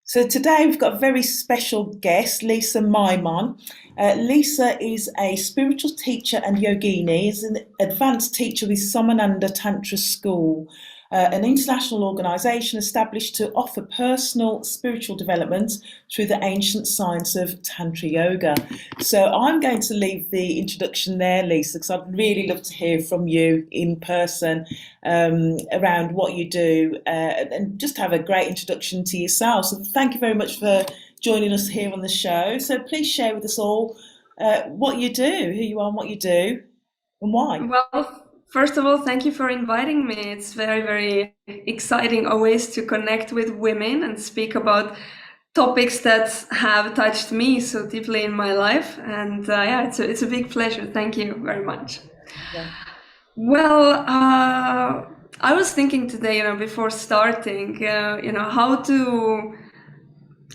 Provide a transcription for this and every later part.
So today we've got a very special guest, Liisa Maimon. Liisa is a spiritual teacher and yogini, is an advanced teacher with Somananda Tantra School, an international organisation established to offer personal spiritual development through the ancient science of Tantra Yoga. So I'm going to leave the introduction there, Liisa, because I'd really love to hear from you in person around what you do and just have a great introduction to yourself. So thank you very much for joining us here on the show. So please share with us all what you do, who you are and what you do and why. Well, first of all, thank you for inviting me. It's very, very exciting always to connect with women and speak about topics that have touched me so deeply in my life. And yeah, it's a big pleasure. Thank you very much. Yeah. Well, I was thinking today, before starting,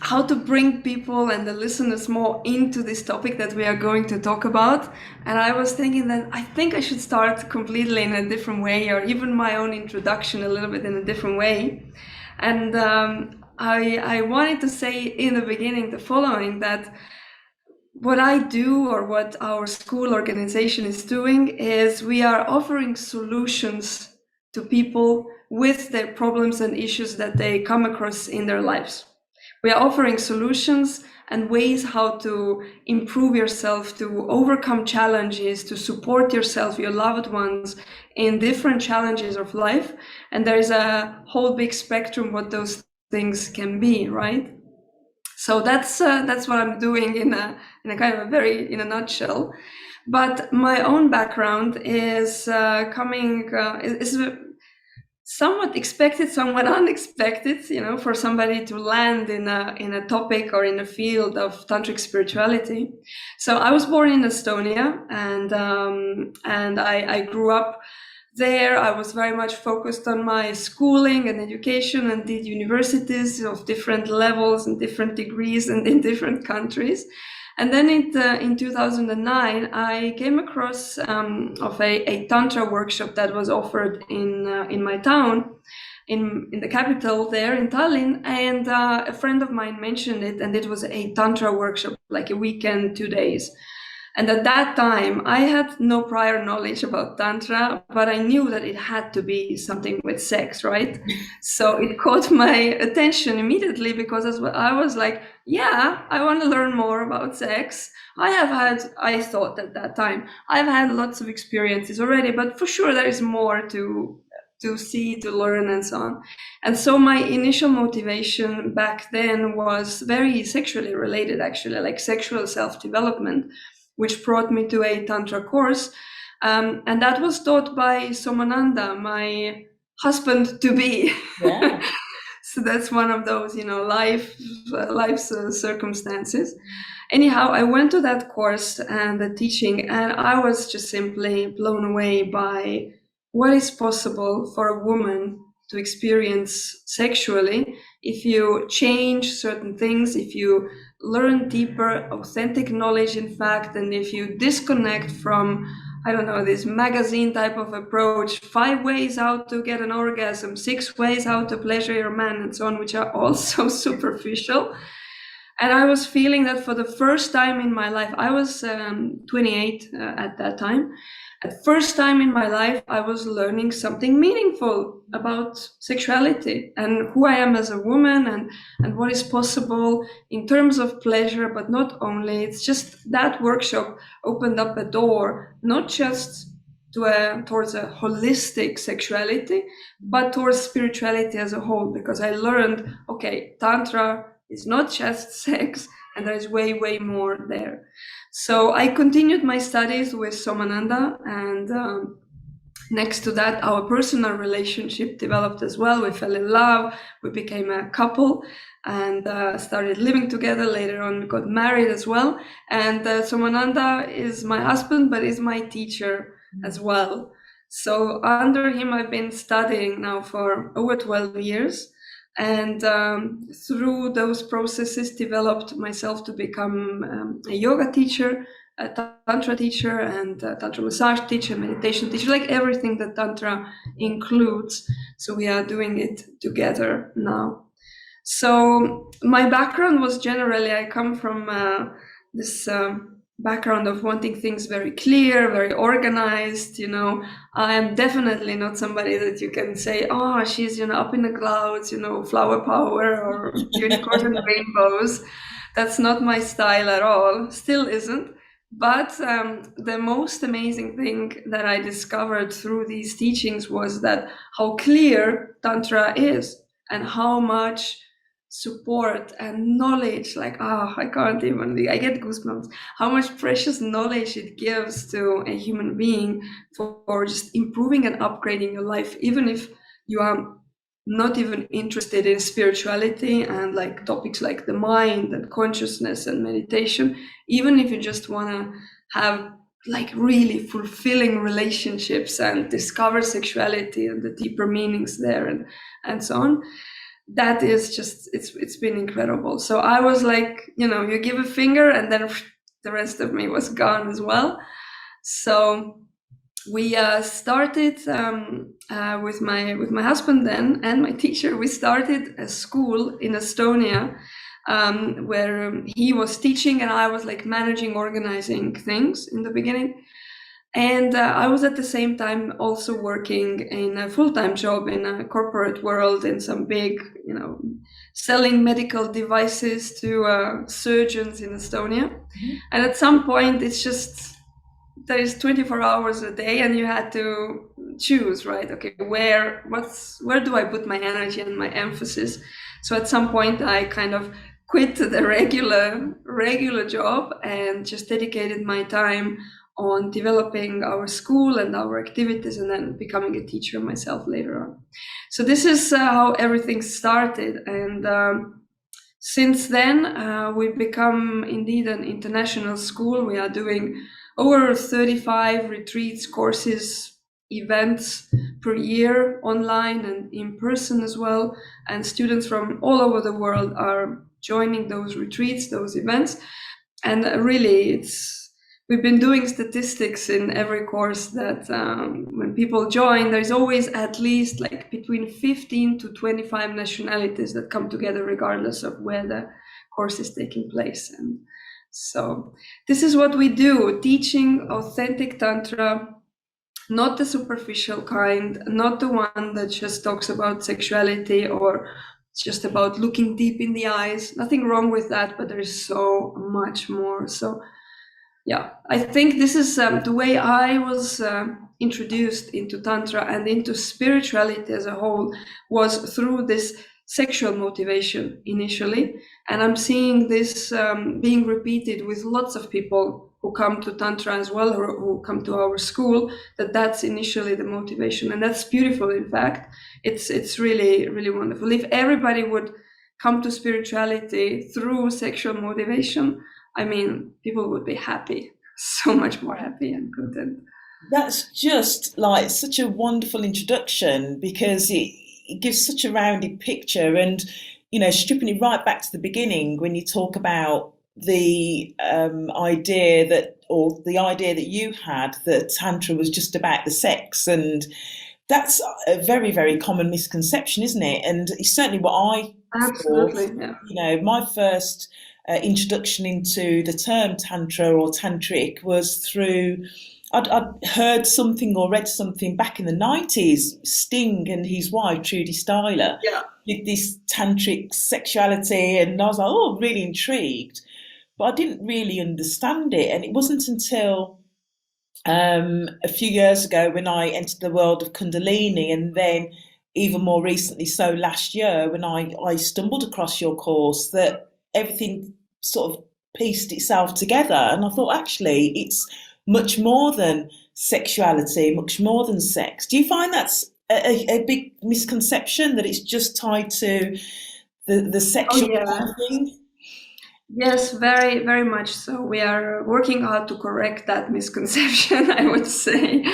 how to bring people and the listeners more into this topic that we are going to talk about. And I was thinking that I think I should start completely in a different way, or even my own introduction a little bit in a different way. And I wanted to say in the beginning the following, that what I do, or what our school organization is doing, is we are offering solutions to people with their problems and issues that they come across in their lives. We are offering solutions and ways how to improve yourself, to overcome challenges, to support yourself, your loved ones in different challenges of life. And there is a whole big spectrum what those things can be, right? So that's what I'm doing in a kind of in a nutshell. But my own background is is somewhat expected, somewhat unexpected, for somebody to land in a topic or in a field of tantric spirituality. So I was born in Estonia, and I grew up there. I was very much focused on my schooling and education, and did universities of different levels and different degrees and in different countries. And then in 2009, I came across of a tantra workshop that was offered in my town, in the capital there in Tallinn, and a friend of mine mentioned it, and it was a tantra workshop, like a weekend, 2 days. And at that time, I had no prior knowledge about Tantra, but I knew that it had to be something with sex, right? So it caught my attention immediately, because I was like, yeah, I want to learn more about sex. I thought at that time, I've had lots of experiences already, but for sure there is more to see, to learn, and so on. And so my initial motivation back then was very sexually related, actually, like sexual self-development, which brought me to a Tantra course. And that was taught by Somananda, my husband-to-be. Yeah. So that's one of those, life's circumstances. Anyhow, I went to that course and the teaching, and I was just simply blown away by what is possible for a woman to experience sexually if you change certain things, if you learn deeper, authentic knowledge, in fact, and if you disconnect from, I don't know, this magazine type of approach, 5 ways how to get an orgasm, 6 ways how to pleasure your man, and so on, which are also superficial. And I was feeling that for the first time in my life, I was 28 at that time. At first time in my life, I was learning something meaningful about sexuality and who I am as a woman, and what is possible in terms of pleasure, but not only. It's just that workshop opened up a door, not just towards a holistic sexuality, but towards spirituality as a whole, because I learned, okay, Tantra is not just sex, and there is way, way more there. So I continued my studies with Somananda, and next to that, our personal relationship developed as well. We fell in love, we became a couple, and started living together. Later on, got married as well. And Somananda is my husband, but is my teacher as well. So under him, I've been studying now for over 12 years. And through those processes, developed myself to become a yoga teacher, a tantra teacher, and a tantra massage teacher, meditation teacher, like everything that tantra includes. So we are doing it together now. So my background was generally, I come from this background of wanting things very clear, very organized. I am definitely not somebody that you can say, oh, she's, up in the clouds, flower power or unicorns and rainbows. That's not my style at all, still isn't. But the most amazing thing that I discovered through these teachings was that how clear Tantra is and how much support and knowledge, like, I can't even, I get goosebumps, how much precious knowledge it gives to a human being for just improving and upgrading your life, even if you are not even interested in spirituality and like topics like the mind and consciousness and meditation, even if you just want to have like really fulfilling relationships and discover sexuality and the deeper meanings there and so on. That is just, it's been incredible. So I was like, you give a finger and then the rest of me was gone as well. So we started with my husband then and my teacher. We started a school in Estonia where he was teaching and I was like managing, organizing things in the beginning. And I was at the same time also working in a full-time job in a corporate world in some big, selling medical devices to surgeons in Estonia. Mm-hmm. And at some point, it's just, there is 24 hours a day and you had to choose, right? Okay, where do I put my energy and my emphasis? So at some point, I kind of quit the regular job and just dedicated my time on developing our school and our activities and then becoming a teacher myself later on. So this is how everything started. And since then, we've become indeed an international school. We are doing over 35 retreats, courses, events per year, online and in person as well. And students from all over the world are joining those retreats, those events. And really, we've been doing statistics in every course that when people join, there's always at least like between 15 to 25 nationalities that come together regardless of where the course is taking place. And so this is what we do, teaching authentic Tantra, not the superficial kind, not the one that just talks about sexuality or just about looking deep in the eyes. Nothing wrong with that, but there's so much more. So yeah, I think this is the way I was introduced into Tantra and into spirituality as a whole, was through this sexual motivation initially. And I'm seeing this being repeated with lots of people who come to Tantra as well, or who come to our school, that's initially the motivation. And that's beautiful, in fact. It's really, really wonderful. If everybody would come to spirituality through sexual motivation, I mean, people would be happy, so much more happy and content. That's just like such a wonderful introduction, because it gives such a rounded picture, and stripping it right back to the beginning when you talk about the idea that you had that Tantra was just about the sex, and that's a very, very common misconception, isn't it? And it's certainly what I Absolutely, thought. yeah. My first introduction into the term Tantra or Tantric was through, I'd heard something or read something back in the 90s, Sting and his wife, Trudy Styler, did this Tantric sexuality, and I was like, oh, really intrigued. But I didn't really understand it. And it wasn't until a few years ago when I entered the world of Kundalini, and then even more recently, so last year, when I stumbled across your course, that everything sort of pieced itself together. And I thought, actually, it's much more than sexuality, much more than sex. Do you find that's a big misconception, that it's just tied to the sexual thing? Yes, very, very much so. We are working hard to correct that misconception, I would say.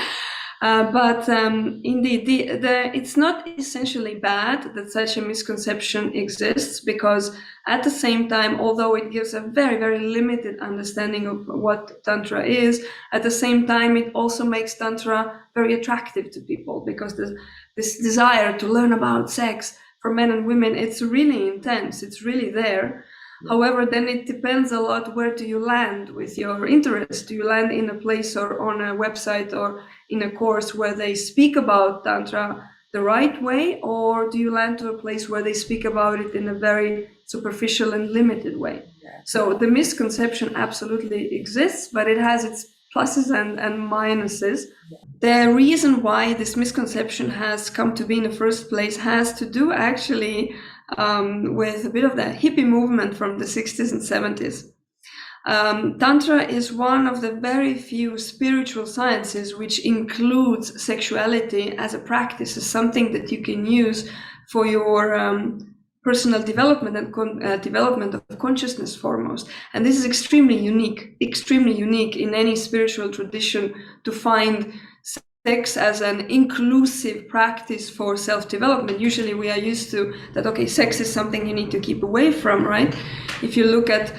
But indeed, it's not essentially bad that such a misconception exists, because at the same time, although it gives a very, very limited understanding of what Tantra is, at the same time, it also makes Tantra very attractive to people, because there's this desire to learn about sex for men and women, it's really intense. It's really there. However, then it depends a lot, where do you land with your interest? Do you land in a place or on a website or in a course where they speak about Tantra the right way, or do you land to a place where they speak about it in a very superficial and limited way? So the misconception absolutely exists, but it has its pluses and minuses. The reason why this misconception has come to be in the first place has to do actually with a bit of the hippie movement from the 60s and 70s. Tantra is one of the very few spiritual sciences which includes sexuality as a practice, as something that you can use for your personal development and development of consciousness foremost. And this is extremely unique in any spiritual tradition, to find sex as an inclusive practice for self-development. Usually we are used to that, okay, sex is something you need to keep away from, right? If you look at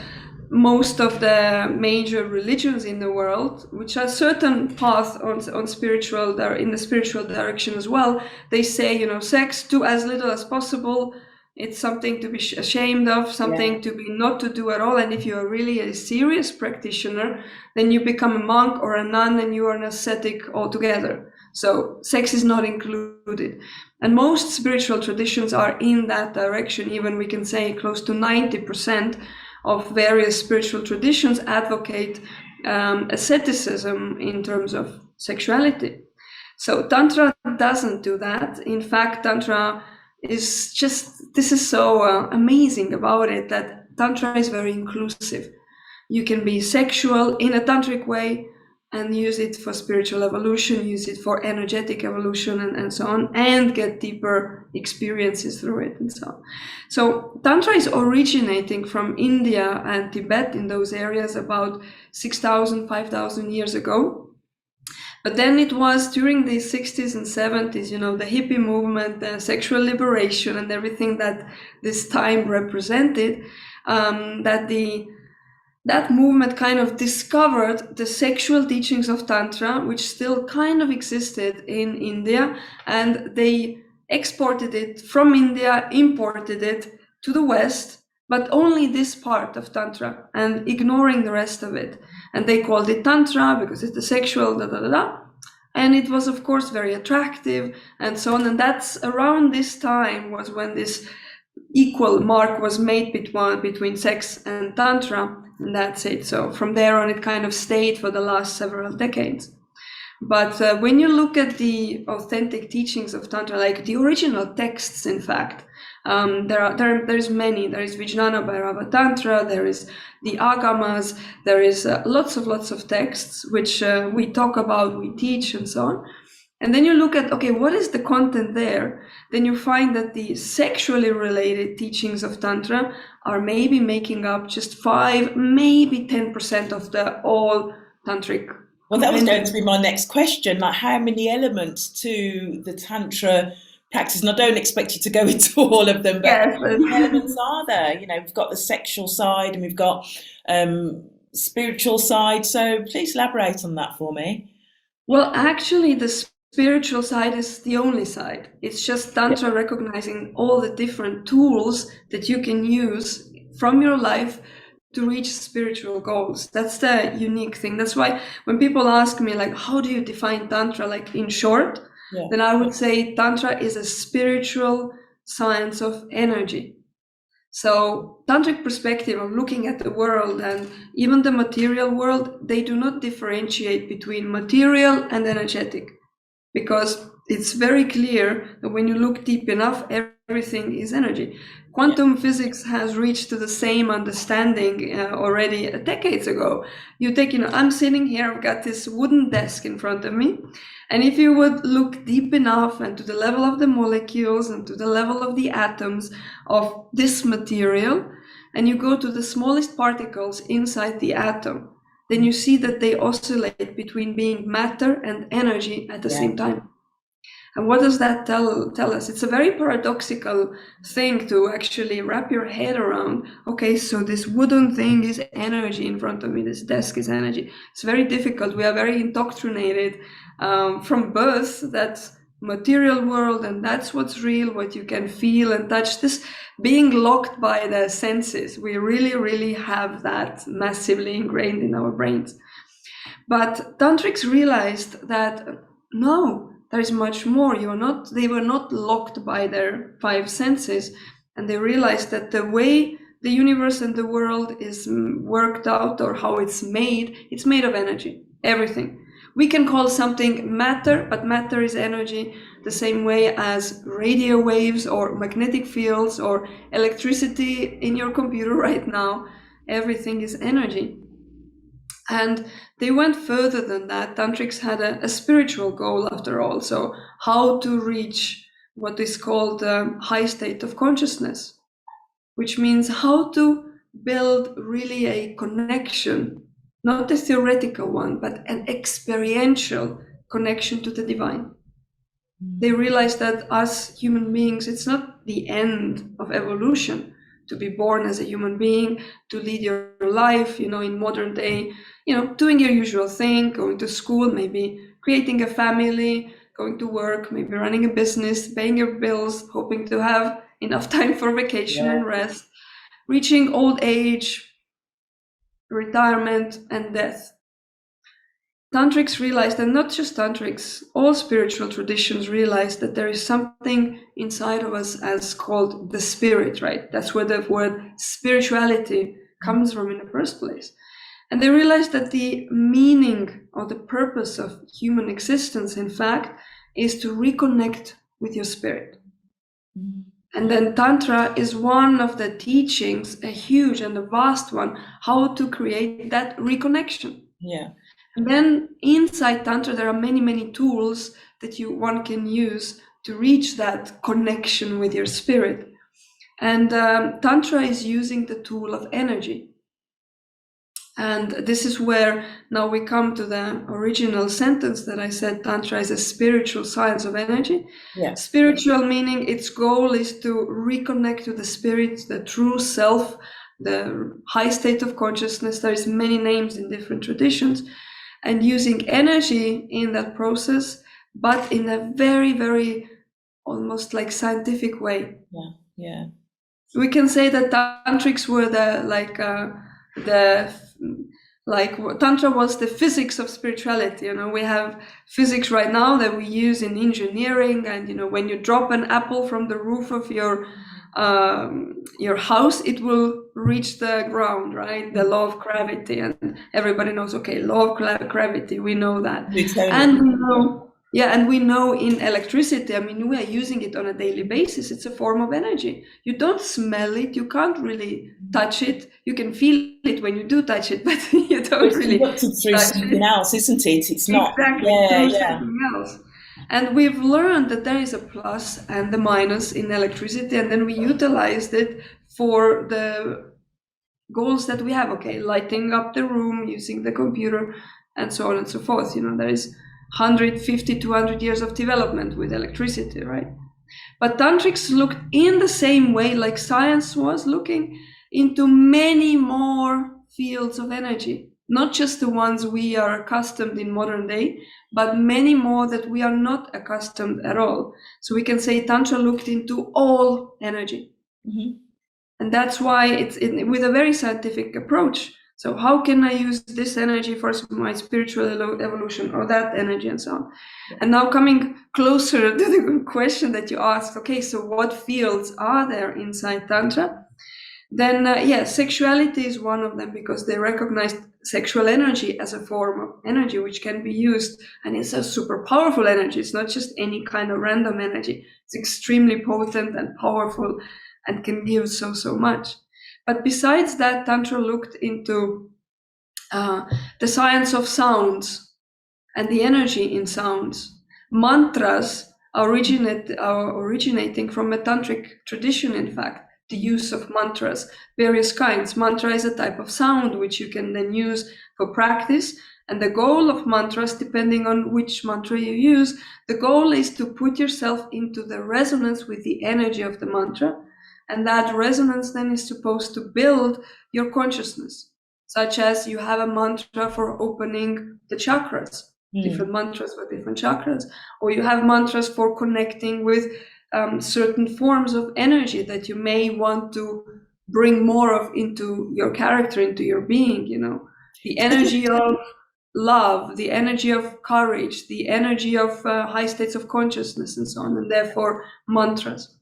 most of the major religions in the world, which are certain paths on spiritual, in the spiritual direction as well, they say, you know, sex, do as little as possible. It's something to be ashamed of, something to be not to do at all. And if you are really a serious practitioner, then you become a monk or a nun and you are an ascetic altogether. So sex is not included. And most spiritual traditions are in that direction. Even we can say close to 90% of various spiritual traditions advocate asceticism in terms of sexuality. So Tantra doesn't do that. In fact, Tantra is just, this is so amazing about it, that Tantra is very inclusive. You can be sexual in a tantric way and use it for spiritual evolution, use it for energetic evolution and so on, and get deeper experiences through it and so on. So Tantra is originating from India and Tibet, in those areas, about 6,000, 5,000 years ago. But then it was during the 60s and 70s, you know, the hippie movement, the sexual liberation and everything that this time represented, that movement kind of discovered the sexual teachings of Tantra, which still kind of existed in India, and they exported it from India, imported it to the West, but only this part of Tantra and ignoring the rest of it. And they called it Tantra because it's the sexual, And it was, of course, very attractive and so on. And that's around this time was when this equal mark was made between sex and Tantra. And that's it. So from there on, it kind of stayed for the last several decades. But when you look at the authentic teachings of Tantra, like the original texts, in fact, there's many. There is Vijnana Bhairava Tantra, there is the Agamas, there is lots of texts which we talk about, we teach, and so on. And then you look at, okay, what is the content there? Then you find that the sexually related teachings of Tantra are maybe making up just 5, maybe 10% of the all Tantric. Well, that was going to be my next question, like how many elements to the Tantra practice? And I don't expect you to go into all of them, but Yes. how many elements are there? You know, we've got the sexual side and we've got spiritual side. So please elaborate on that for me. Well, actually, the spiritual side is the only side. It's just Tantra recognizing all the different tools that you can use from your life to reach spiritual goals. That's the unique thing. That's why when people ask me, like, how do you define Tantra, like in short, then I would say Tantra is a spiritual science of energy. So Tantric perspective of looking at the world and even the material world, they do not differentiate between material and energetic, because it's very clear that when you look deep enough, everything is energy. Quantum physics has reached to the same understanding already decades ago. You take, I'm sitting here, I've got this wooden desk in front of me. And if you would look deep enough and to the level of the molecules and to the level of the atoms of this material, and you go to the smallest particles inside the atom, then you see that they oscillate between being matter and energy at the same time. And what does that tell us? It's a very paradoxical thing to actually wrap your head around. Okay, so this wooden thing is energy in front of me, this desk is energy. It's very difficult. We are very indoctrinated from birth that material world, and that's what's real, what you can feel and touch. This being locked by the senses, we really, really have that massively ingrained in our brains. But tantrics realized that no, there is much more. They were not locked by their five senses, and they realized that the way the universe and the world is worked out, or how it's made of energy, everything. We can call something matter, but matter is energy, the same way as radio waves or magnetic fields or electricity in your computer right now. Everything is energy. And they went further than that. Tantrics had a spiritual goal after all. So how to reach what is called a high state of consciousness, which means how to build really a connection, not a theoretical one, but an experiential connection to the divine. They realized that us human beings, it's not the end of evolution to be born as a human being, to lead your life, in modern day, doing your usual thing, going to school, maybe creating a family, going to work, maybe running a business, paying your bills, hoping to have enough time for vacation and rest, reaching old age, retirement, and death. Tantrics realized, and not just tantrics, all spiritual traditions realized that there is something inside of us as called the spirit, right? That's where the word spirituality comes from in the first place. And they realized that the meaning or the purpose of human existence, in fact, is to reconnect with your spirit. And then Tantra is one of the teachings, a huge and a vast one, how to create that reconnection. Yeah. And then inside Tantra, there are many, many tools that one can use to reach that connection with your spirit. And Tantra is using the tool of energy. And this is where now we come to the original sentence that I said, Tantra is a spiritual science of energy. Yeah. Spiritual meaning its goal is to reconnect to the spirit, the true self, the high state of consciousness. There is many names in different traditions. And using energy in that process, but in a very, very almost like scientific way. Yeah. We can say that tantrics were Tantra was the physics of spirituality. We have physics right now that we use in engineering, and when you drop an apple from the roof of your house, it will reach the ground, right? The law of gravity, and everybody knows, okay, law of gravity, we know that. And we know in electricity, we are using it on a daily basis. It's a form of energy. You don't smell it, you can't really touch it. You can feel it when you do touch it, but you don't really conducted through something else, isn't it? It's not exactly something else. And we've learned that there is a plus and the minus in electricity, and then we utilized it for the goals that we have. Okay, lighting up the room, using the computer, and so on and so forth. There is 150, 200 years of development with electricity, right? But tantrics looked in the same way like science was looking into many more fields of energy, not just the ones we are accustomed in modern day, but many more that we are not accustomed at all. So we can say Tantra looked into all energy. Mm-hmm. And that's why it's with a very scientific approach. So how can I use this energy for my spiritual evolution, or that energy, and so on? And now coming closer to the question that you asked, okay, so what fields are there inside Tantra? Then, sexuality is one of them, because they recognize sexual energy as a form of energy which can be used, and it's a super powerful energy. It's not just any kind of random energy. It's extremely potent and powerful and can give so much. But besides that, Tantra looked into the science of sounds and the energy in sounds. Mantras are originating from a tantric tradition, in fact, the use of mantras, various kinds. Mantra is a type of sound which you can then use for practice. And the goal of mantras, depending on which mantra you use, the goal is to put yourself into the resonance with the energy of the mantra. And that resonance then is supposed to build your consciousness, such as you have a mantra for opening the chakras. different mantras for different chakras, or you have mantras for connecting with certain forms of energy that you may want to bring more of into your character, into your being, the energy of love, the energy of courage, the energy of high states of consciousness, and so on, and therefore mantras.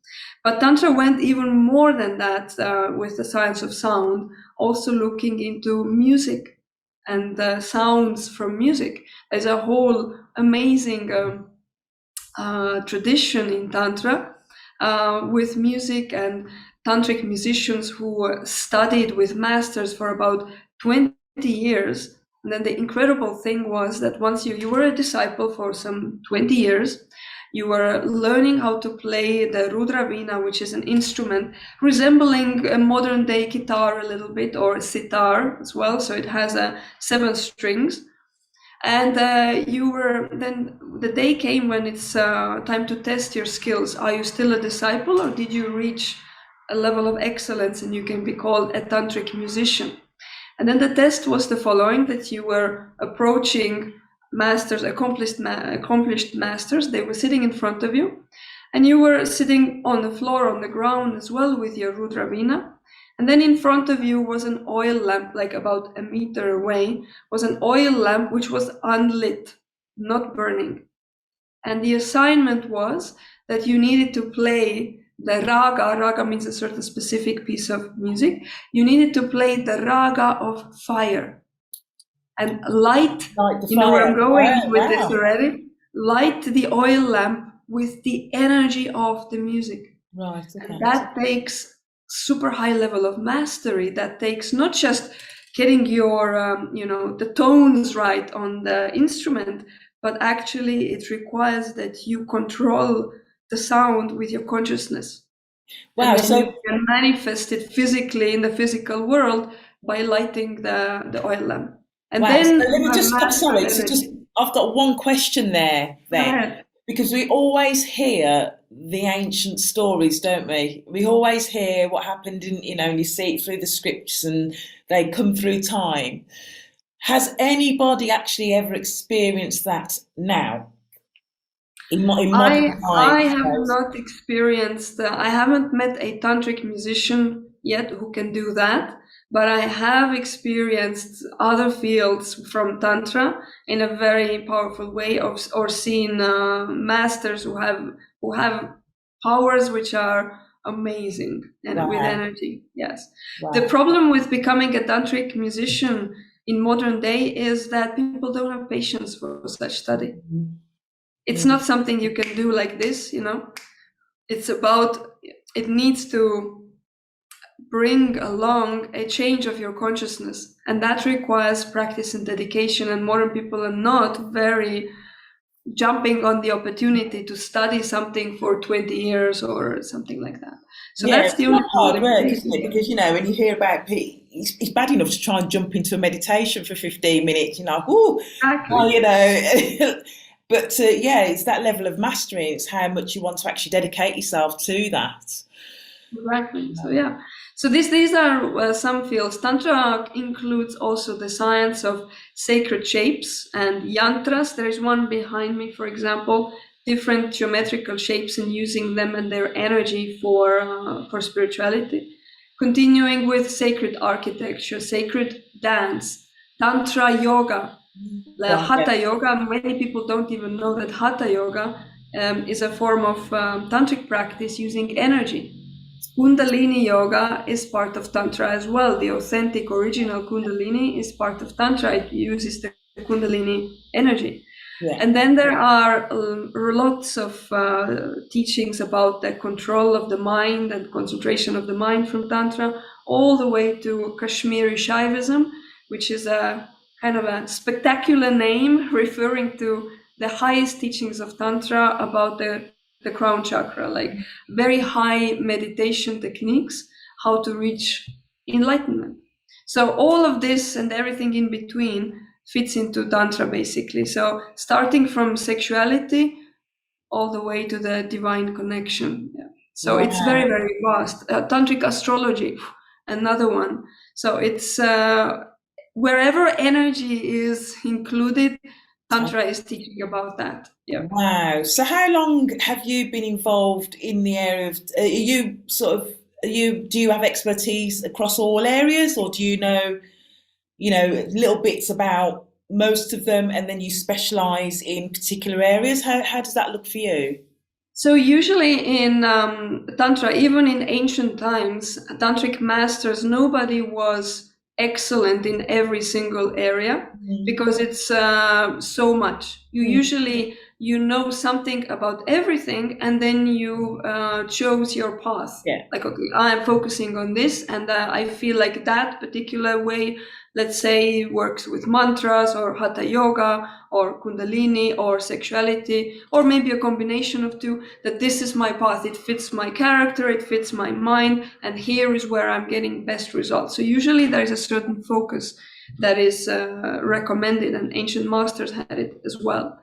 But Tantra went even more than that with the science of sound, also looking into music and the sounds from music. There's a whole amazing tradition in Tantra with music and tantric musicians who studied with masters for about 20 years. And then the incredible thing was that once you were a disciple for some 20 years, you were learning how to play the Rudravina, which is an instrument resembling a modern day guitar a little bit, or sitar as well. So it has 7 strings. And then the day came when it's time to test your skills. Are you still a disciple, or did you reach a level of excellence and you can be called a tantric musician? And then the test was the following, that you were approaching masters, accomplished masters. They were sitting in front of you, and you were sitting on the floor, on the ground as well, with your Rudravina. And then in front of you was an oil lamp, like about a meter away, was an oil lamp which was unlit, not burning. And the assignment was that you needed to play the raga. Raga means a certain specific piece of music. You needed to play the raga of fire. And light, you know where I'm going with this already? Light the oil lamp with the energy of the music. Right. Okay. And that takes super high level of mastery. That takes not just getting your, the tones right on the instrument, but actually it requires that you control the sound with your consciousness. Wow. And So you can manifest it physically in the physical world by lighting the oil lamp. And wow. then So let me just, I'm sorry. energy. So just, I've got one question there then, because we always hear the ancient stories, don't we? We always hear what happened and you see it through the scripts and they come through time. Has anybody actually ever experienced that now? In modern times? I have not experienced, I haven't met a tantric musician yet who can do that, but I have experienced other fields from Tantra in a very powerful way, or seen masters who have powers which are amazing and with energy. Yes. Wow. The problem with becoming a tantric musician in modern day is that people don't have patience for such study. It's not something you can do like this, It's about, it needs to bring along a change of your consciousness. And that requires practice and dedication. And modern people are not very jumping on the opportunity to study something for 20 years or something like that. So that's the only hard work, isn't it? Because, when you hear about people, it's bad enough to try and jump into a meditation for 15 minutes, Exactly. But it's that level of mastery. It's how much you want to actually dedicate yourself to that. Exactly. So these are some fields. Tantra includes also the science of sacred shapes and yantras. There is one behind me, for example, different geometrical shapes and using them and their energy for spirituality. Continuing with sacred architecture, sacred dance, Tantra yoga. Hatha yoga, many people don't even know that Hatha yoga is a form of tantric practice using energy. Kundalini yoga is part of Tantra as well. The authentic original Kundalini is part of Tantra. It uses the Kundalini energy. And then there are lots of teachings about the control of the mind and concentration of the mind from Tantra, all the way to Kashmiri Shaivism, which is a kind of a spectacular name referring to the highest teachings of Tantra about the crown chakra, like very high meditation techniques, how to reach enlightenment. So all of this and everything in between fits into Tantra, basically. So starting from sexuality all the way to the divine connection. So it's very, very vast. Tantric astrology, another one. So it's wherever energy is included, Tantra is teaching about that. Yeah. Wow. So how long have you been involved in the area of, are you sort of, do you have expertise across all areas, or do you know, little bits about most of them and then you specialize in particular areas? How does that look for you? So usually in Tantra, even in ancient times, Tantric masters, nobody was excellent in every single area Mm, because it's so much. You mm, usually, you know something about everything and then you chose your path. yeah. Like, okay, I'm focusing on this and I feel like that particular way, let's say, works with mantras or hatha yoga or kundalini or sexuality, or maybe a combination of two, that this is my path, it fits my character, it fits my mind, and here is where I'm getting best results. So usually there is a certain focus that is recommended, and ancient masters had it as well.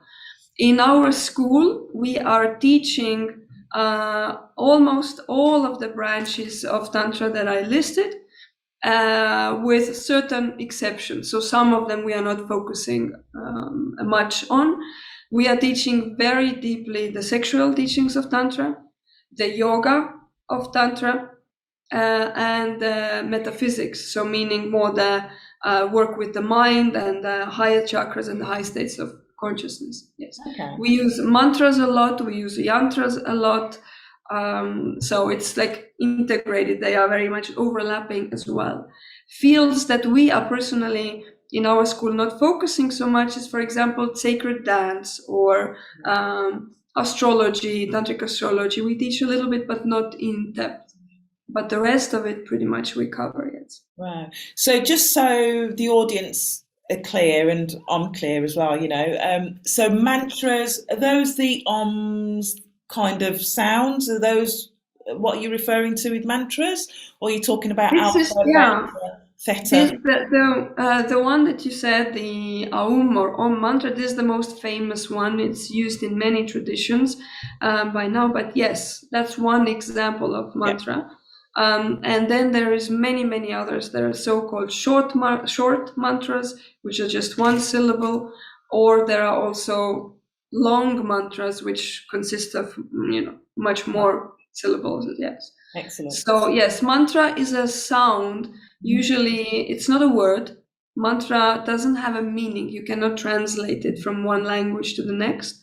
In our school, we are teaching almost all of the branches of Tantra that I listed, with certain exceptions. So some of them we are not focusing much on. We are teaching very deeply the sexual teachings of Tantra, the yoga of Tantra, and metaphysics. So meaning more the work with the mind and the higher chakras and the high states of consciousness. Yes. Okay. We use mantras a lot. We use yantras a lot. So it's like integrated. They are very much overlapping as well. Fields that we are personally in our school not focusing so much is, for example, sacred dance or astrology, tantric astrology. We teach a little bit, but not in depth. But the rest of it pretty much we cover it. Wow. So just so the audience are clear and I'm clear as well, you know, so mantras, are those the OMS kind of sounds? Are those what you're referring to with mantras? Or are you talking about This alpha, is, yeah. beta, This, theta? the one that you said, the Aum or Om mantra, this is the most famous one. It's used in many traditions by now, but yes, that's one example of Yeah. mantra. And then there is many others. There are so-called short mantras, which are just one syllable, or there are also long mantras, which consist of much more syllables. Yes. Excellent. So yes, mantra is a sound. Usually, it's not a word. Mantra doesn't have a meaning. You cannot translate it from one language to the next.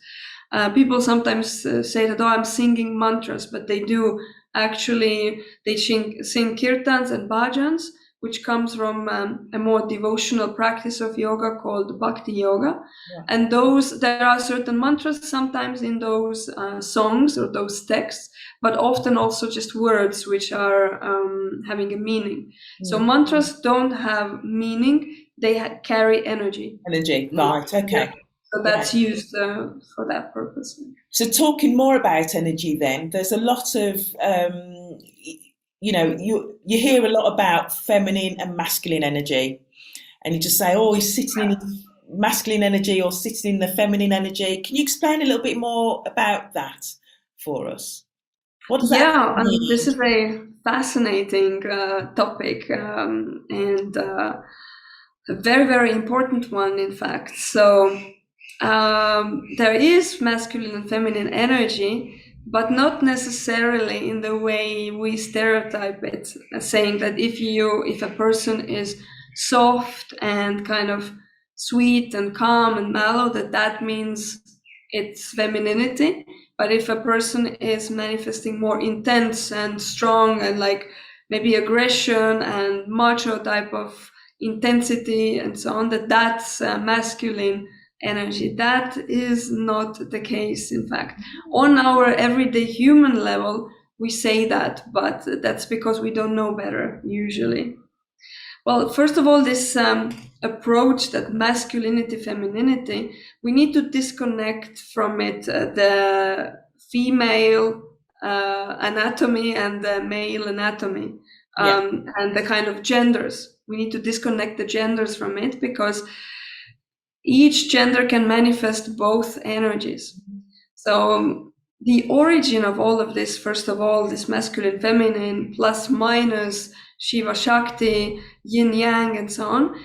People sometimes say that, oh, I'm singing mantras, but they do actually, they sing kirtans and bhajans, which comes from a more devotional practice of yoga called bhakti yoga. Yeah. And there are certain mantras sometimes in those songs or those texts, but often also just words which are having a meaning. So mantras don't have meaning, they carry energy. Energy, right, okay. Yeah. So that's used for that purpose. So talking more about energy then, there's a lot of, you know, you hear a lot about feminine and masculine energy, and you just say, oh, he's sitting in his masculine energy or sitting in the feminine energy. Can you explain a little bit more about that for us? What does that mean? This is a fascinating topic and a very important one, in fact. So there is masculine and feminine energy, but not necessarily in the way we stereotype it, saying that if a person is soft and kind of sweet and calm and mellow, that means it's femininity. But if a person is manifesting more intense and strong and like maybe aggression and macho type of intensity and so on, that's masculine energy. That is not the case, in fact. On our everyday human level, we say that, but that's because we don't know better, usually. Well, first of all, this approach that masculinity, femininity, we need to disconnect from it the female anatomy and the male anatomy, and the kind of genders. We need to disconnect the genders from it because each gender can manifest both energies. So the origin of all of this, first of all, this masculine, feminine, plus minus Shiva Shakti, Yin Yang, and so on,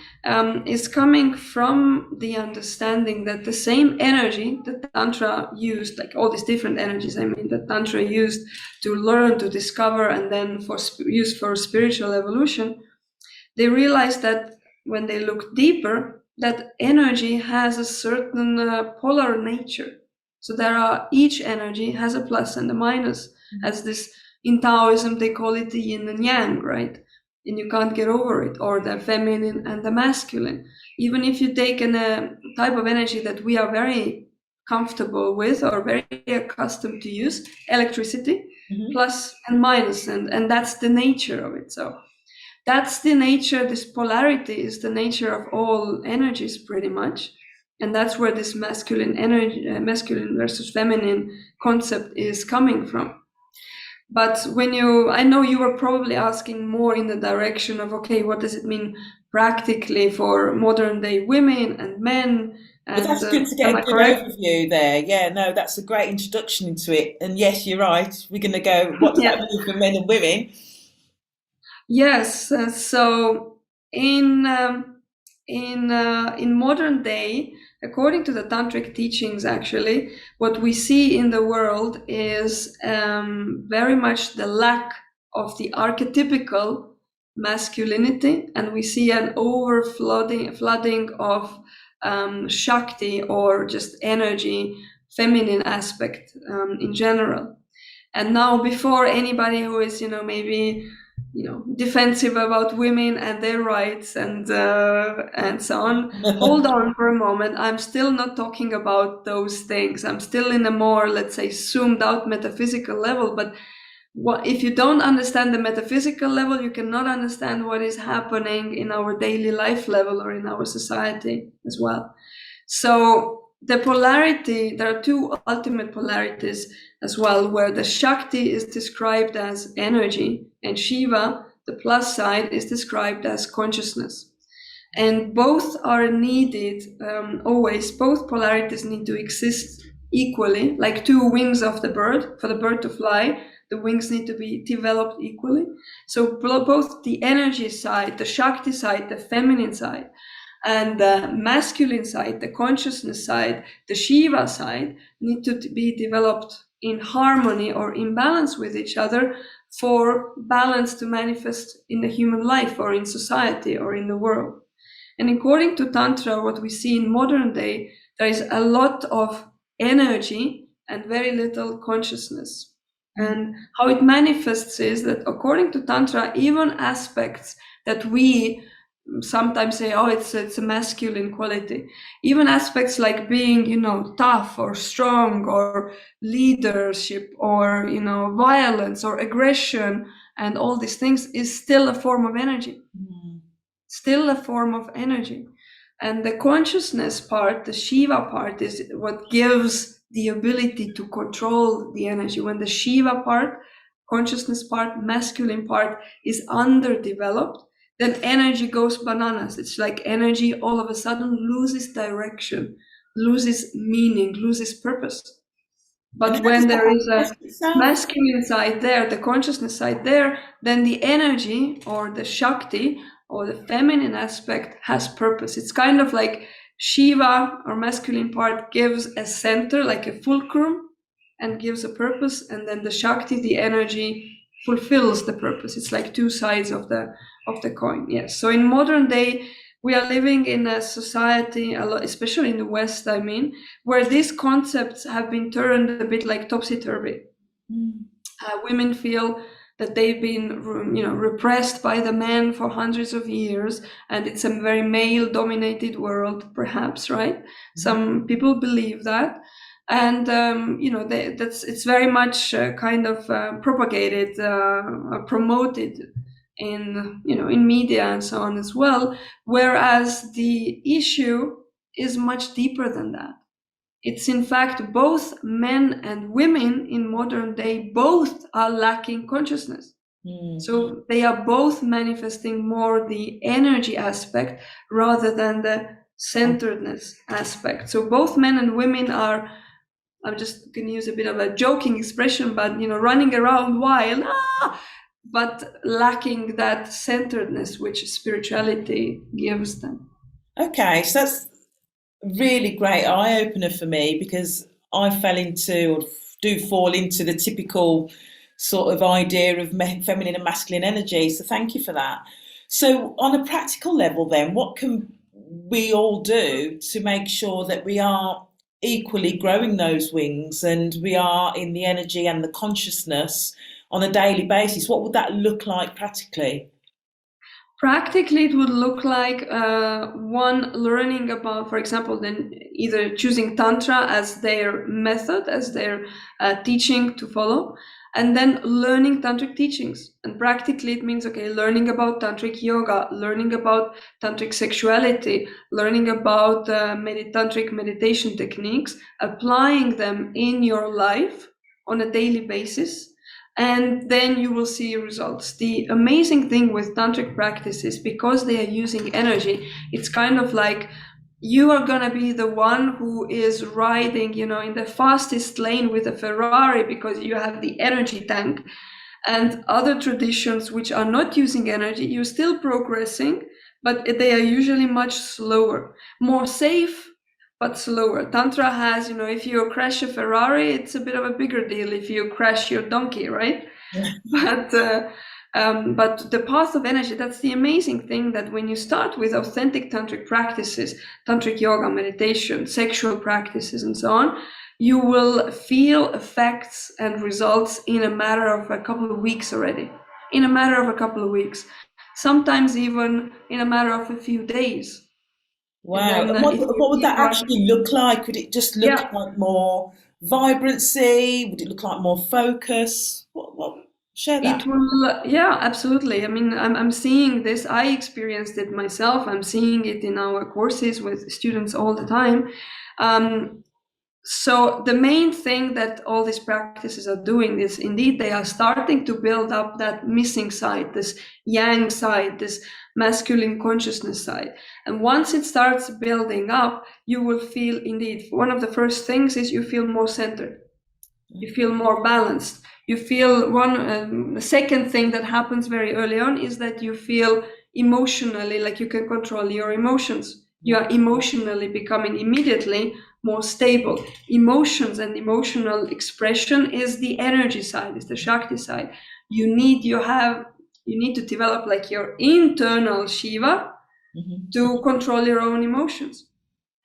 is coming from the understanding that the same energy that Tantra used, like all these different energies, that Tantra used to learn, to discover, and then use for spiritual evolution, they realized that when they looked deeper, that energy has a certain polar nature. So each energy has a plus and a minus. As this, in Taoism, they call it the yin and yang, right? And you can't get over it, or the feminine and the masculine. Even if you take a type of energy that we are very comfortable with or very accustomed to use, electricity, plus and minus, and that's the nature of it. So that's the nature, this polarity is the nature of all energies pretty much. And that's where this masculine energy, masculine versus feminine concept is coming from. But I know you were probably asking more in the direction of, okay, what does it mean practically for modern day women and men? But that's good to get a good overview there. Yeah, no, that's a great introduction into it. And yes, you're right. We're going to go, what does that mean for men and women? Yes. So in modern day, according to the tantric teachings, actually, what we see in the world is very much the lack of the archetypical masculinity, and we see an flooding of Shakti, or just energy, feminine aspect in general. And now, before anybody who is, maybe defensive about women and their rights and so on, hold on for a moment. I'm still not talking about those things. I'm still in a more, let's say, zoomed out metaphysical level. But if you don't understand the metaphysical level, you cannot understand what is happening in our daily life level or in our society as well. So the polarity, there are two ultimate polarities as well, where the Shakti is described as energy, and Shiva, the plus side, is described as consciousness. And both are needed always. Both polarities need to exist equally, like two wings of the bird. For the bird to fly, the wings need to be developed equally. So both the energy side, the Shakti side, the feminine side, and the masculine side, the consciousness side, the Shiva side, need to be developed in harmony or in balance with each other for balance to manifest in the human life or in society or in the world. And according to Tantra, what we see in modern day, there is a lot of energy and very little consciousness. And how it manifests is that, according to Tantra, even aspects that we sometimes say, oh, it's a masculine quality, even aspects like being, tough or strong or leadership or, violence or aggression and all these things, is still a form of energy. Still a form of energy. And the consciousness part, the Shiva part, is what gives the ability to control the energy. When the Shiva part, consciousness part, masculine part, is underdeveloped, then energy goes bananas. It's like energy all of a sudden loses direction, loses meaning, loses purpose. But when there is a masculine side there, the consciousness side there, then the energy or the Shakti or the feminine aspect has purpose. It's kind of like Shiva, or masculine part, gives a center, like a fulcrum, and gives a purpose, and then the Shakti, the energy, fulfills the purpose. It's like two sides of the coin. Yes. So in modern day, we are living in a society, a lot, especially in the West, where these concepts have been turned a bit like topsy-turvy. Women feel that they've been, repressed by the men for hundreds of years, and it's a very male-dominated world, perhaps, right? Some people believe that. And it's very much kind of propagated, promoted in media and so on as well. Whereas the issue is much deeper than that. It's in fact both men and women in modern day both are lacking consciousness. So they are both manifesting more the energy aspect rather than the centeredness aspect. So both men and women are, I'm just going to use a bit of a joking expression, but running around wild, but lacking that centeredness which spirituality gives them. Okay, so that's a really great eye opener for me because I fell into, or do fall into, the typical sort of idea of feminine and masculine energy. So thank you for that. So, on a practical level, then, what can we all do to make sure that we are equally growing those wings and we are in the energy and the consciousness on a daily basis? What would that look like practically? Practically, it would look like one learning about, for example, then either choosing Tantra as their method, as their teaching to follow, and then learning Tantric teachings. And practically, it means, okay, learning about Tantric yoga, learning about Tantric sexuality, learning about Tantric meditation techniques, applying them in your life on a daily basis, and then you will see results. The amazing thing with tantric practices, because they are using energy, it's kind of like you are gonna be the one who is riding, in the fastest lane with a Ferrari because you have the energy tank. And other traditions which are not using energy, you're still progressing, but they are usually much slower, more safe, but slower. Tantra has, if you crash a Ferrari, it's a bit of a bigger deal if you crash your donkey, right? But but the path of energy, that's the amazing thing, that when you start with authentic tantric practices, tantric yoga, meditation, sexual practices, and so on, you will feel effects and results in a matter of a couple of weeks already. In a matter of a couple of weeks. Sometimes even in a matter of a few days. And Wow. then And what, if you what would keep that on, actually look like? Would it just look yeah, like more vibrancy? Would it look like more focus? Share that. it will, yeah, absolutely. I mean, I'm seeing this. I experienced it myself. I'm seeing it in our courses with students all the time. Um, So the main thing that all these practices are doing is indeed they are starting to build up that missing side, this yang side, this masculine consciousness side. And once it starts building up, you will feel indeed, one of the first things is you feel more centered. You feel more balanced. You feel the second thing that happens very early on is that you feel emotionally like you can control your emotions. You Yeah. are emotionally becoming immediately more stable. Emotions and emotional expression is the energy side, is the Shakti side. You need to develop like your internal Shiva Hmm. to control your own emotions.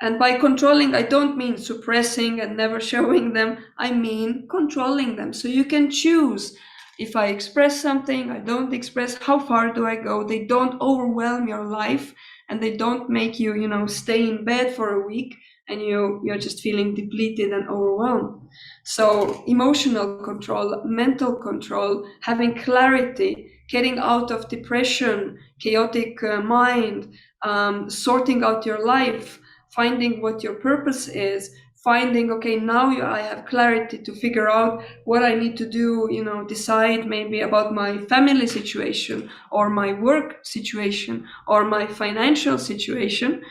And by controlling, I don't mean suppressing and never showing them. I mean controlling them. So you can choose. If I express something, I don't express, how far do I go? They don't overwhelm your life and they don't make you, stay in bed for a week and you're just feeling depleted and overwhelmed. So emotional control, mental control, having clarity, getting out of depression, chaotic mind, sorting out your life, finding what your purpose is, finding, okay, now I have clarity to figure out what I need to do, decide maybe about my family situation or my work situation or my financial situation,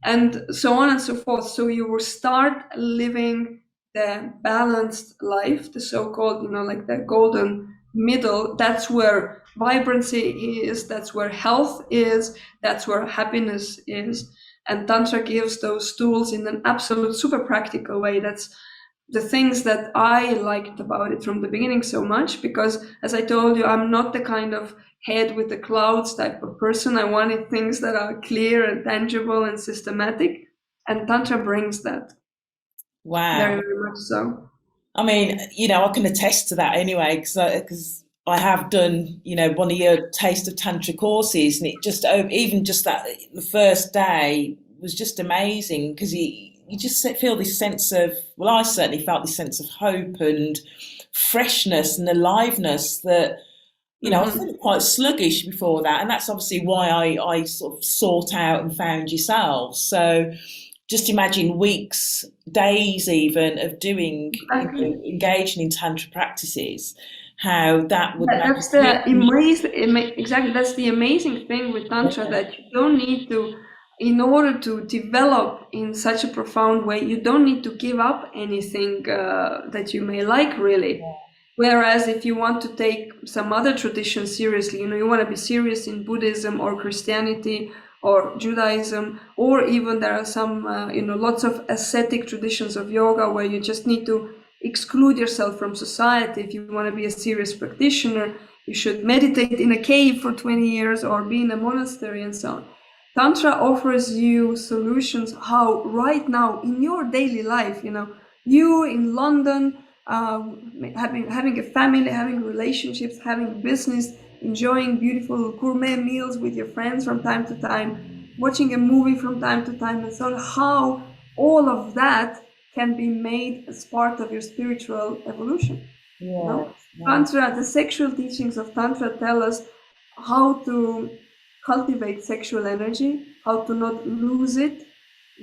and so on and so forth. So you will start living the balanced life, the so-called, like the golden middle. That's where vibrancy is, that's where health is, that's where happiness is. And Tantra gives those tools in an absolute super practical way. That's the things that I liked about it from the beginning so much, because as I told you, I'm not the kind of head with the clouds type of person. I wanted things that are clear and tangible and systematic. And Tantra brings that very, Wow. very much so. I mean, I can attest to that anyway, because I have done, one of your Taste of Tantra courses, and it just, even just that, the first day was just amazing because you just feel this sense of, well, I certainly felt this sense of hope and freshness and aliveness that, I was Hmm. feeling quite sluggish before that, and that's obviously why I sort of sought out and found yourselves. So just imagine weeks, days even of doing, Exactly. engaging in tantra practices, how that would make That's you the feel. exactly. That's the amazing thing with Tantra, that you don't need to, in order to develop in such a profound way, you don't need to give up anything that you may like, really. Whereas if you want to take some other tradition seriously, you want to be serious in Buddhism or Christianity or Judaism, or even there are some, lots of ascetic traditions of yoga where you just need to exclude yourself from society. If you want to be a serious practitioner, you should meditate in a cave for 20 years or be in a monastery and so on. Tantra offers you solutions how right now in your daily life, you in London, having a family, having relationships, having business, enjoying beautiful gourmet meals with your friends from time to time, watching a movie from time to time, and so on, how all of that can be made as part of your spiritual evolution. Tantra, the sexual teachings of Tantra tell us how to cultivate sexual energy, how to not lose it,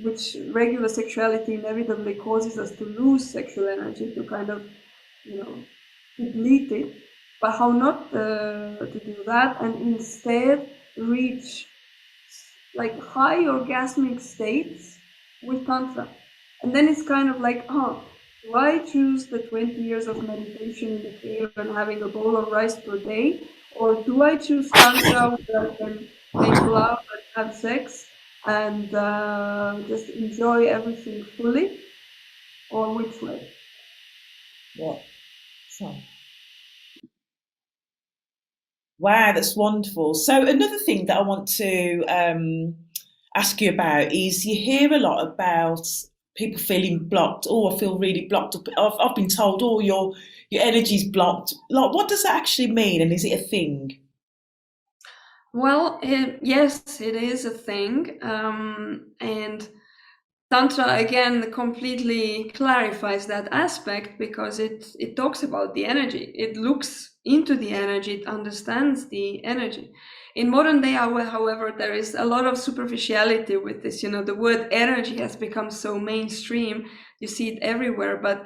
which regular sexuality inevitably causes us to lose sexual energy, to kind of, deplete it, but how not to do that and instead reach like high orgasmic states with Tantra. And then it's kind of like, do I choose the 20 years of meditation in the cave and having a bowl of rice per day? Or do I choose Tantra where I can make love and have sex and just enjoy everything fully? Or which way? Yeah. So. Wow, that's wonderful. So another thing that I want to ask you about is you hear a lot about people feeling blocked. Oh, I feel really blocked up. I've been told, oh, your energy's blocked. Like, what does that actually mean, and is it a thing? Well, yes, it is a thing, and Tantra again completely clarifies that aspect because it talks about the energy. It looks into the energy. It understands the energy. In modern day, however, there is a lot of superficiality with this. The word energy has become so mainstream. You see it everywhere, but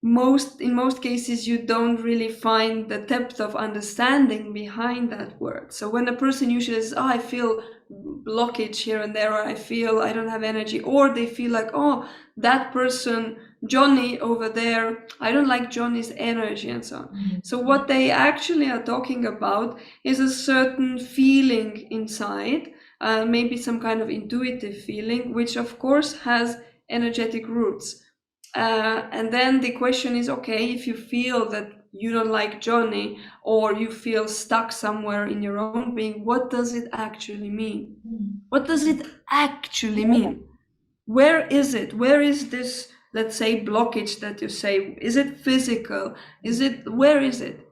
in most cases you don't really find the depth of understanding behind that word. So when a person usually says, I feel blockage here and there, or I feel I don't have energy, or they feel like, oh, that person Johnny over there, I don't like Johnny's energy, and so on. So what they actually are talking about is a certain feeling inside, maybe some kind of intuitive feeling, which of course has energetic roots. And then the question is, okay, if you feel that you don't like Johnny or you feel stuck somewhere in your own being, what does it actually mean? What does it actually mean? Where is it? Where is this, let's say, blockage that you say? Is it physical? Where is it?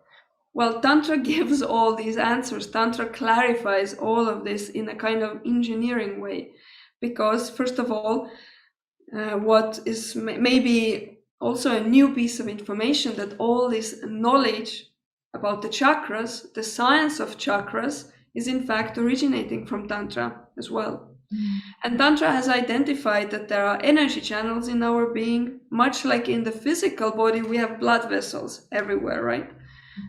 Well, Tantra gives all these answers. Tantra clarifies all of this in a kind of engineering way. Because, first of all, what is maybe also a new piece of information, that all this knowledge about the chakras, the science of chakras, is in fact originating from Tantra as well. And Tantra has identified that there are energy channels in our being, much like in the physical body, we have blood vessels everywhere, right?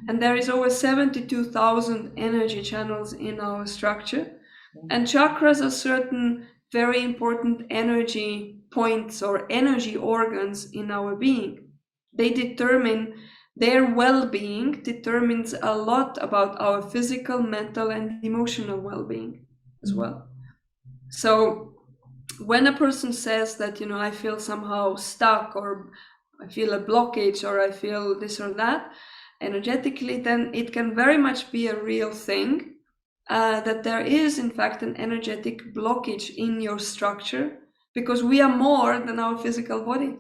And there is over 72,000 energy channels in our structure. And chakras are certain very important energy points or energy organs in our being. They determine, their well-being determines a lot about our physical, mental, and emotional well-being as well. So when a person says that, I feel somehow stuck, or I feel a blockage, or I feel this or that energetically, then it can very much be a real thing. That there is in fact an energetic blockage in your structure, because we are more than our physical body.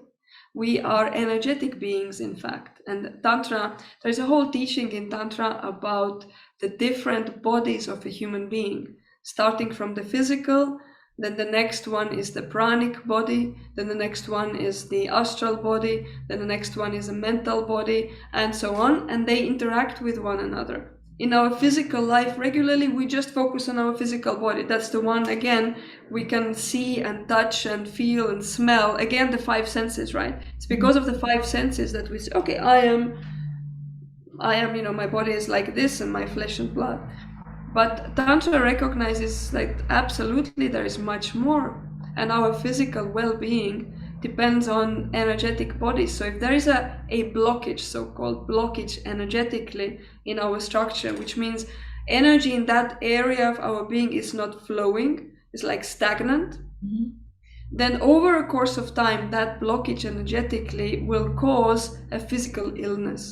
We are energetic beings, in fact. And Tantra, there's a whole teaching in Tantra about the different bodies of a human being, starting from the physical, then the next one is the pranic body, then the next one is the astral body, then the next one is a mental body, and so on, and they interact with one another. In our physical life, regularly, we just focus on our physical body. That's the one, again, we can see and touch and feel and smell. Again, the five senses, right? It's because of the five senses that we say, okay, I am, my body is like this and my flesh and blood. But Tantra recognizes that absolutely there is much more. And our physical well-being depends on energetic bodies. So if there is a blockage, so-called blockage energetically in our structure, which means energy in that area of our being is not flowing, it's like stagnant, then over a course of time, that blockage energetically will cause a physical illness.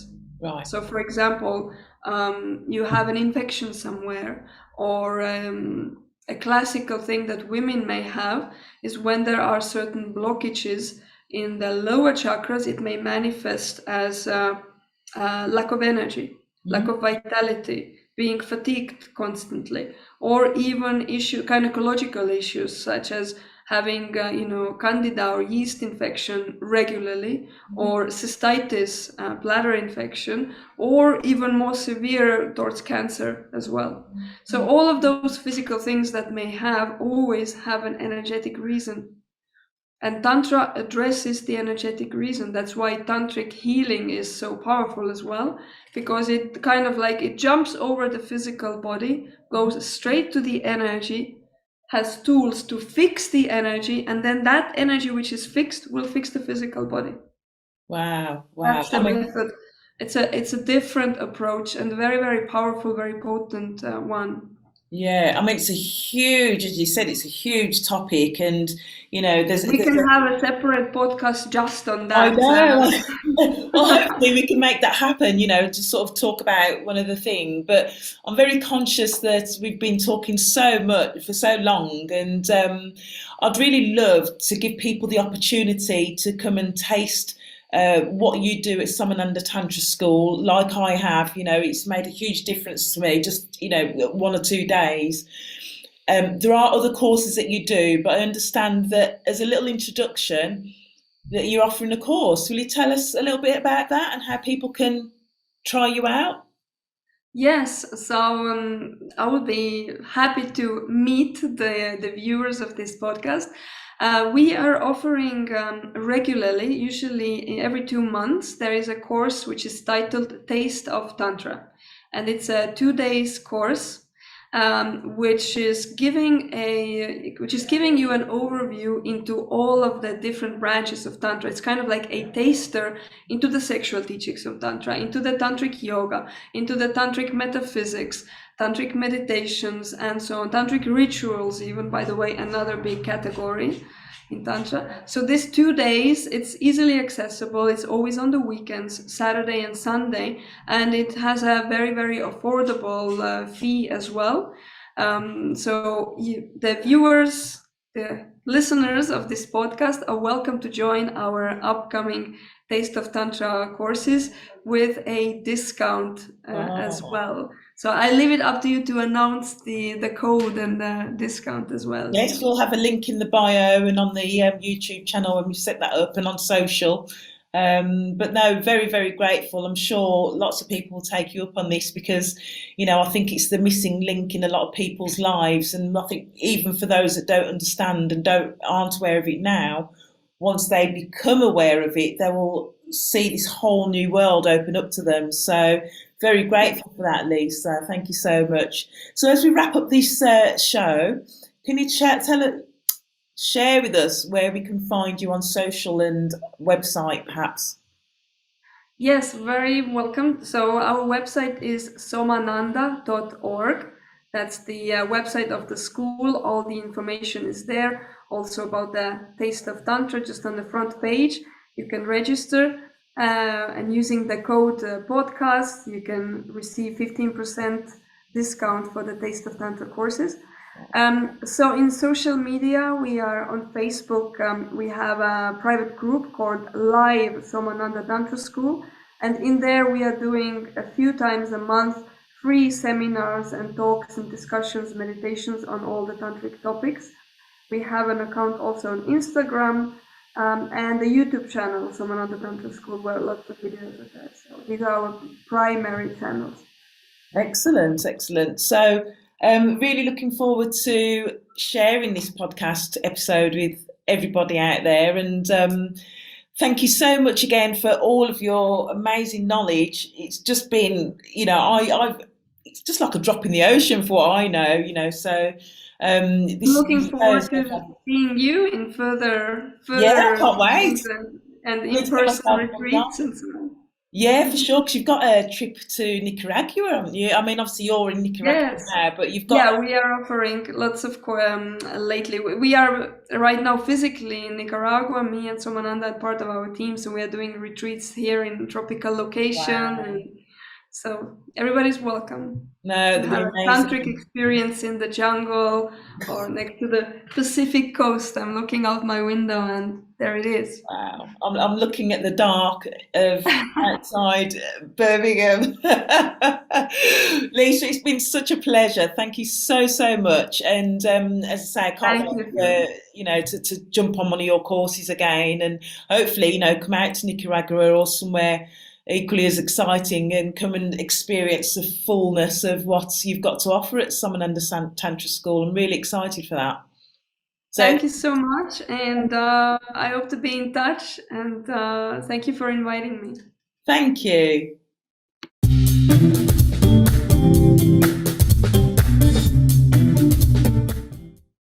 Right. So, for example, you have an infection somewhere, or a classical thing that women may have is when there are certain blockages in the lower chakras, it may manifest as lack of energy, lack of vitality, being fatigued constantly, or even gynecological issues such as having candida or yeast infection regularly, or cystitis, bladder infection, or even more severe towards cancer as well. So all of those physical things that may always have an energetic reason. And Tantra addresses the energetic reason. That's why Tantric healing is so powerful as well, because it kind of like it jumps over the physical body, goes straight to the energy, has tools to fix the energy, and then that energy which is fixed will fix the physical body. Wow. That's the method. It's a different approach and a very, very powerful, very potent one. Yeah, I mean, it's a huge, as you said, it's a huge topic, and we can have a separate podcast just on that. I know. Well, hopefully we can make that happen, to sort of talk about one other thing. But I'm very conscious that we've been talking so much for so long, and I'd really love to give people the opportunity to come and taste what you do at Somananda Tantra School, like I have. It's made a huge difference to me, just 1 or 2 days. There are other courses that you do, but I understand that as a little introduction that you're offering a course. Will you tell us a little bit about that and how people can try you out? Yes, so I would be happy to meet the viewers of this podcast. We are offering regularly, usually every 2 months, there is a course which is titled Taste of Tantra. And it's a 2 days course, which is giving you an overview into all of the different branches of Tantra. It's kind of like a taster into the sexual teachings of Tantra, into the Tantric yoga, into the Tantric metaphysics, Tantric meditations, and so on. Tantric rituals, even, by the way, another big category in Tantra. So this 2 days, it's easily accessible. It's always on the weekends, Saturday and Sunday, and it has a very, very affordable fee as well. So the viewers, the listeners of this podcast are welcome to join our upcoming Taste of Tantra courses with a discount as well. So I leave it up to you to announce the code and the discount as well. Yes, we'll have a link in the bio and on the YouTube channel when we set that up, and on social. But no, very, very grateful. I'm sure lots of people will take you up on this because, I think it's the missing link in a lot of people's lives. And I think even for those that don't understand and aren't aware of it now, once they become aware of it, they will see this whole new world open up to them. So very grateful for that, Liisa. Thank you so much. So as we wrap up this show, can you share with us where we can find you on social and website, perhaps? Yes, very welcome. So our website is somananda.org. That's the website of the school. All the information is there. Also about the Taste of Tantra, just on the front page. You can register, and using the code podcast, you can receive 15% discount for the Taste of Tantra courses. So in social media, we are on Facebook. We have a private group called Live Somananda Tantra School. And in there, we are doing a few times a month free seminars and talks and discussions, meditations on all the tantric topics. We have an account also on Instagram and a YouTube channel, Somananda Tantra School, where lots of videos are there. So these are our primary channels. Excellent, excellent. So really looking forward to sharing this podcast episode with everybody out there. And thank you so much again for all of your amazing knowledge. It's just been, it's just like a drop in the ocean for what I know, so I'm This looking is forward so to fun. seeing you in further Yeah, I further can't wait. meetings and I need to get in-person myself booked retreats on. and so on. Yeah, for sure, because you've got a trip to Nicaragua, haven't you? I mean, obviously you're in Nicaragua Yes. now, but you've got Yeah, we are offering lots of lately. We are right now physically in Nicaragua, me and Somananda and part of our team. So we are doing retreats here in tropical location, wow. and so everybody's welcome No, to that'd have be a tantric amazing. experience in the jungle or next to the Pacific coast. I'm looking out my window, and there it is. Wow, I'm looking at the dark of outside Birmingham. Lisa, it's been such a pleasure. Thank you so, so much. And as I say, I can't Thank you. wait to jump on one of your courses again and hopefully, come out to Nicaragua or somewhere equally as exciting and come and experience the fullness of what you've got to offer at Somananda Tantra School. I'm really excited for that. So Thank you so much, and I hope to be in touch. And thank you for inviting me. thank you.